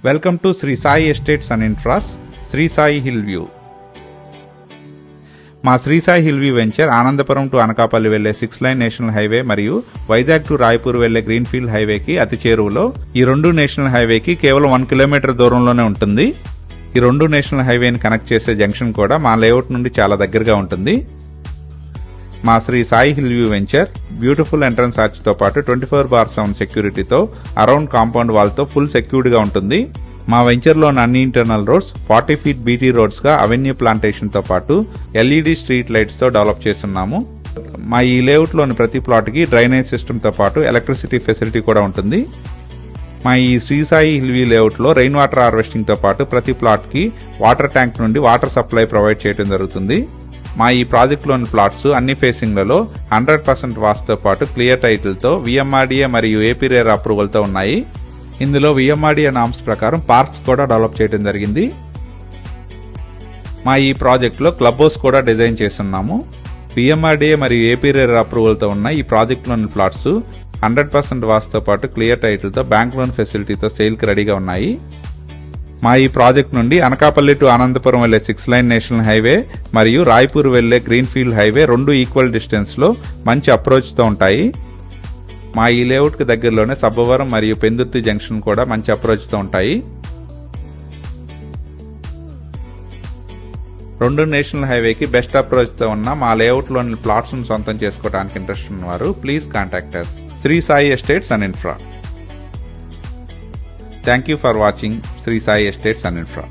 Welcome to Shri Sai estates and infras Shri Sai hill view. మా Shri Sai hill view venture Anandapuram to Anakapalli వెళ్లే 6 line national highway మరియు Vizag to Raipur వెళ్లే greenfield హైవేకి అతి చేరువలో. ఈ రెండు నేషనల్ హైవేకి కేవలం 1 కిలోమీటర్ దూరంలోనే ఉంటుంది. ఈ రెండు నేషనల్ హైవేని కనెక్ట్ చేసే జంక్షన్ కూడా మా లేఅవుట్ నుండి చాలా దగ్గరగా ఉంటుంది. మా Shri Sai hill view venture beautiful entrance arch తో పాటు 24/7 సెక్యూరిటీతో అరౌండ్ కాంపౌండ్ వాల్ తో ఫుల్ సెక్యూర్డ్ గా ఉంటుంది. మా వెంచర్ లోని అన్ని internal roads 40 feet BT roads గా అవెన్యూ ప్లాంటేషన్ తో పాటు ఎల్ఈడి స్ట్రీట్ లైట్స్ తో డెవలప్ చేస్తున్నాము. మా ఈ లేఅవుట్ లోని ప్రతి ప్లాట్ కి డ్రైనేజ్ సిస్టమ్ తో పాటు ఎలక్ట్రిసిటీ ఫెసిలిటీ కూడా ఉంటుంది. మా ఈ Shri Sai hill view layout లో రెయిన్ వాటర్ హార్వెస్టింగ్ తో పాటు ప్రతి ప్లాట్ కి వాటర్ ట్యాంక్ నుండి వాటర్ సప్లై ప్రొవైడ్ చేయడం జరుగుతుంది. మా ఈ ప్రాజెక్ట్ లోని ప్లాట్స్ అన్ని ఫేసింగ్లలో 100% వాస్తుతో పాటు క్లియర్ టైటిల్ తో విఎంఆర్డీఏ మరియు ఏపీ రేర్ అప్రూవల్ తో ఉన్నాయి. ఇందులో విఎంఆర్డీఏ నామ్స్ ప్రకారం పార్క్స్ కూడా డెవలప్ చేయడం జరిగింది. మా ఈ ప్రాజెక్ట్ లో క్లబ్ హౌస్ కూడా డిజైన్ చేస్తున్నాము. విఎంఆర్డీఏ మరియు ఏపీ రేర్ అప్రూవల్ తో ఉన్న ఈ ప్రాజెక్ట్ లోని ప్లాట్స్ 100% వాస్తుతో పాటు క్లియర్ టైటిల్ తో బ్యాంక్ లోన్ ఫెసిలిటీతో సేల్ కి రెడీగా ఉన్నాయి. మా ఈ ప్రాజెక్ట్ నుండి అనకాపల్లి టు అనంతపురం వెళ్లే 6 లైన్ నేషనల్ హైవే మరియు రాయ్పూర్ వెళ్లే గ్రీన్ఫీల్డ్ హైవే రెండు ఈక్వల్ డిస్టెన్స్ లో మంచి అప్రోచ్ తో ఉంటాయి. మా ఈ లేఅవుట్ కి దగ్గరలోనే సబ్బవరం మరియు పెందుర్తి జంక్షన్ కూడా మంచి అప్రోచ్ తో ఉంటాయి. రెండు నేషనల్ హైవేకి బెస్ట్ అప్రోచ్ తో ఉన్న మా లేఅవుట్ లోని ప్లాట్స్ ను సొంతం చేసుకోవడానికి ఇంట్రెస్ట్ ఉన్నవారు please contact us. Shri Sai estates and infra. Thank you for watching Sri Sai Estates and Infra.